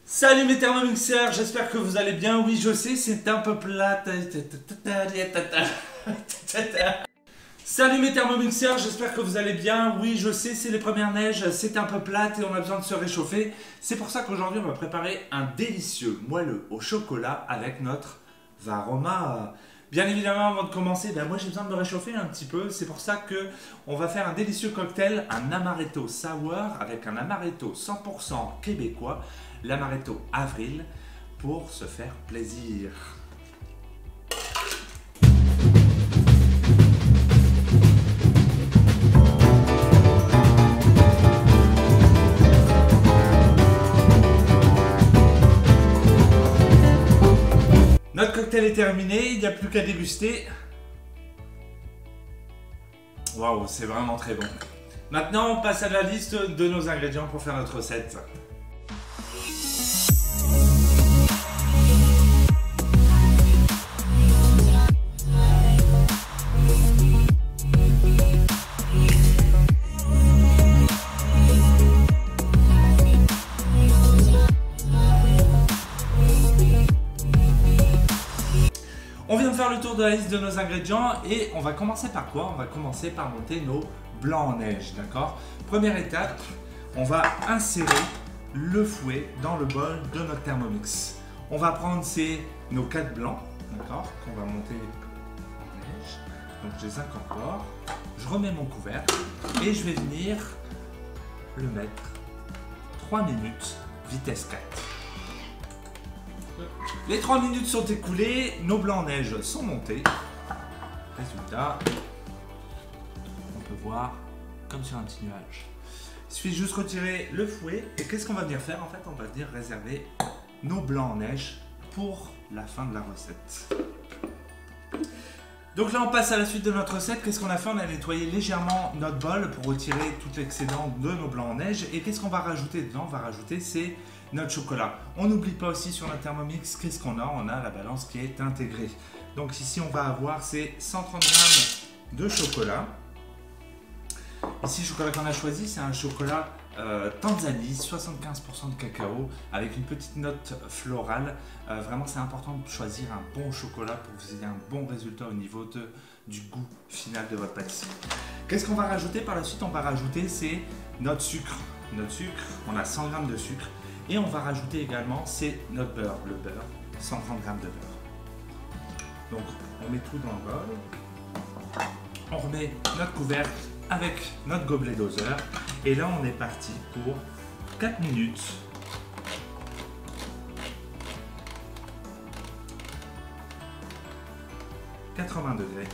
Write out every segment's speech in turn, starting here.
Salut mes thermomixeurs, j'espère que vous allez bien. Oui, je sais, c'est un peu plat. Salut mes thermomixeurs, j'espère que vous allez bien. Oui, je sais, c'est les premières neiges, c'est un peu plate et on a besoin de se réchauffer. C'est pour ça qu'aujourd'hui, on va préparer un délicieux moelleux au chocolat avec notre Varoma. Bien évidemment, avant de commencer, moi j'ai besoin de me réchauffer un petit peu. C'est pour ça que on va faire un délicieux cocktail, un amaretto sour avec un amaretto 100% québécois, l'amaretto Avril, pour se faire plaisir. Notre cocktail est terminé, il n'y a plus qu'à déguster. Waouh, c'est vraiment très bon. Maintenant, on passe à la liste de nos ingrédients pour faire notre recette. On vient de faire le tour de la liste de nos ingrédients et on va commencer par quoi? On va commencer par monter nos blancs en neige, d'accord? Première étape, on va insérer le fouet dans le bol de notre Thermomix. On va prendre nos 4 blancs, d'accord? Qu'on va monter en neige. Donc je les incorpore, je remets mon couvercle et je vais venir le mettre 3 minutes, vitesse 4. Les 3 minutes sont écoulées, nos blancs en neige sont montés. Résultat, on peut voir comme sur un petit nuage. Il suffit juste retirer le fouet. Et qu'est-ce qu'on va venir faire? En fait, on va venir réserver nos blancs en neige pour la fin de la recette. Donc là, on passe à la suite de notre recette. Qu'est-ce qu'on a fait? On a nettoyé légèrement notre bol pour retirer tout l'excédent de nos blancs en neige. Et qu'est-ce qu'on va rajouter dedans? On va rajouter notre chocolat. On n'oublie pas aussi sur notre Thermomix, qu'est-ce qu'on a? On a la balance qui est intégrée. Donc ici, on va avoir 130 g de chocolat. Ici, le chocolat qu'on a choisi, c'est un chocolat Tanzanie, 75% de cacao, avec une petite note florale. Vraiment, c'est important de choisir un bon chocolat pour que vous ayez un bon résultat au niveau du goût final de votre pâtisserie. Qu'est-ce qu'on va rajouter par la suite? On va rajouter notre sucre. Notre sucre, on a 100 g de sucre. Et on va rajouter également, notre beurre, le beurre, 130 g de beurre. Donc, on met tout dans le bol. On remet notre couvercle avec notre gobelet doseur. Et là, on est parti pour 4 minutes. « 80 degrés.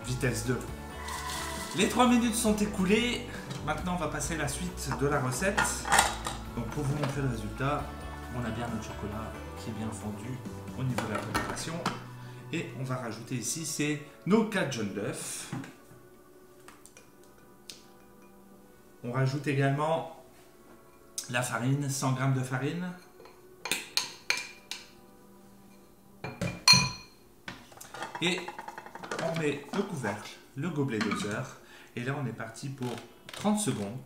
Vitesse 2. Les 3 minutes sont écoulées. Maintenant, on va passer à la suite de la recette. Donc, pour vous montrer le résultat, on a bien notre chocolat qui est bien fondu au niveau de la préparation. Et on va rajouter ici, nos 4 jaunes d'œufs. On rajoute également la farine, 100 g de farine. Et on met le couvercle, le gobelet doseur. Et là, on est parti pour 30 secondes.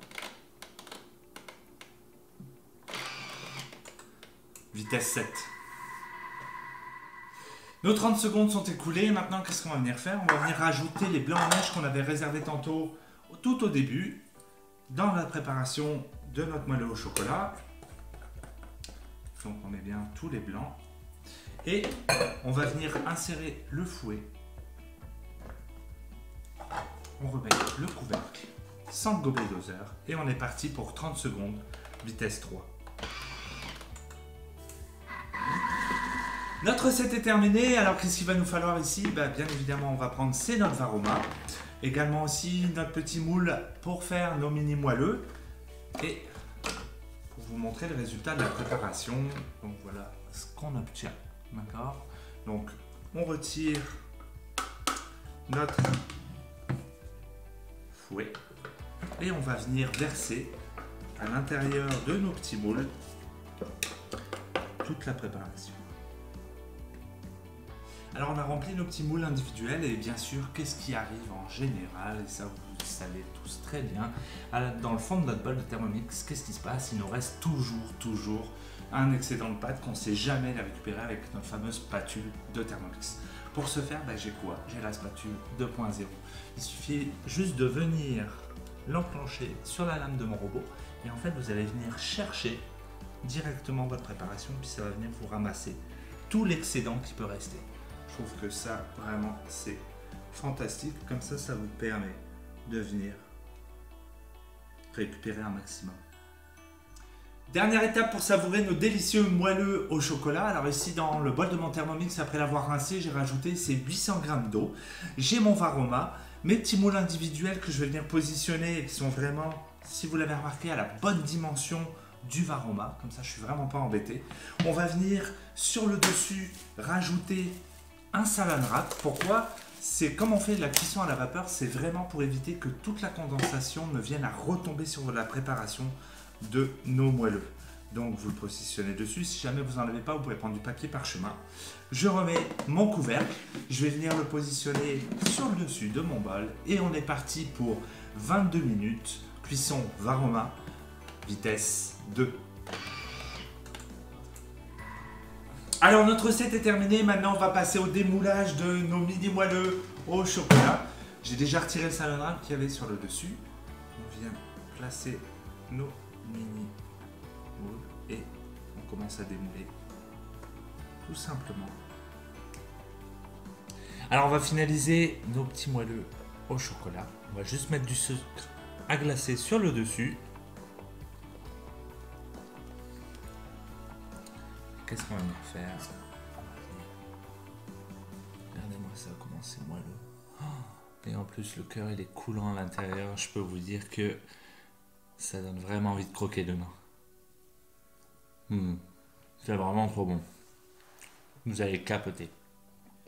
Vitesse 7. Nos 30 secondes sont écoulées. Maintenant, qu'est-ce qu'on va venir faire? On va venir rajouter les blancs en neige qu'on avait réservés tantôt, tout au début, dans la préparation de notre moelleux au chocolat. Donc, on met bien tous les blancs. Et on va venir insérer le fouet. On remet le couvercle, sans gobelet doseur, et on est parti pour 30 secondes, vitesse 3. Notre recette est terminée, alors qu'est-ce qu'il va nous falloir ici? Bien évidemment, on va prendre notre Varoma, également aussi notre petit moule pour faire nos mini moelleux, et pour vous montrer le résultat de la préparation, donc voilà ce qu'on obtient, d'accord? Donc, on retire notre fouet et on va venir verser à l'intérieur de nos petits moules toute la préparation. Alors on a rempli nos petits moules individuels et bien sûr, qu'est-ce qui arrive en général, et ça vous le savez tous très bien, dans le fond de notre bol de Thermomix, qu'est-ce qui se passe? Il nous reste toujours un excédent de pâte qu'on ne sait jamais les récupérer avec notre fameuse spatule de Thermomix. Pour ce faire, j'ai quoi? J'ai la spatule 2.0. Il suffit juste de venir l'enclencher sur la lame de mon robot et en fait vous allez venir chercher directement votre préparation puis ça va venir vous ramasser tout l'excédent qui peut rester. Je trouve que ça vraiment c'est fantastique, comme ça vous permet de venir récupérer un maximum. Dernière étape pour savourer nos délicieux moelleux au chocolat. Alors ici dans le bol de mon Thermomix, après l'avoir rincé, j'ai rajouté ces 800 g d'eau. J'ai mon Varoma, mes petits moules individuels que je vais venir positionner et qui sont vraiment, si vous l'avez remarqué, à la bonne dimension du Varoma. Comme ça, je suis vraiment pas embêté. On va venir sur le dessus rajouter un saran wrap. Pourquoi? C'est comme on fait de la cuisson à la vapeur, c'est vraiment pour éviter que toute la condensation ne vienne à retomber sur la préparation de nos moelleux. Donc vous le positionnez dessus, si jamais vous n'en avez pas, vous pouvez prendre du papier parchemin. Je remets mon couvercle, je vais venir le positionner sur le dessus de mon bol et on est parti pour 22 minutes, cuisson Varoma, vitesse 2. Alors notre recette est terminée, maintenant on va passer au démoulage de nos mini moelleux au chocolat. J'ai déjà retiré le saran wrap qu'il y avait sur le dessus. On vient placer nos mini moules et on commence à démouler tout simplement. Alors on va finaliser nos petits moelleux au chocolat. On va juste mettre du sucre à glacer sur le dessus. Qu'est-ce qu'on va venir faire? Regardez-moi ça, comment c'est moelleux. Et en plus le cœur il est coulant à l'intérieur. Je peux vous dire que ça donne vraiment envie de croquer dedans. C'est vraiment trop bon. Vous allez capoter.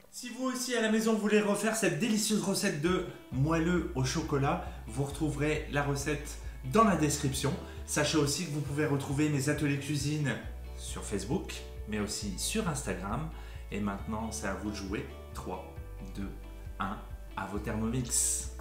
Si vous aussi à la maison voulez refaire cette délicieuse recette de moelleux au chocolat, vous retrouverez la recette dans la description. Sachez aussi que vous pouvez retrouver mes ateliers cuisine sur Facebook, mais aussi sur Instagram. Et maintenant, c'est à vous de jouer. 3, 2, 1, à vos Thermomix.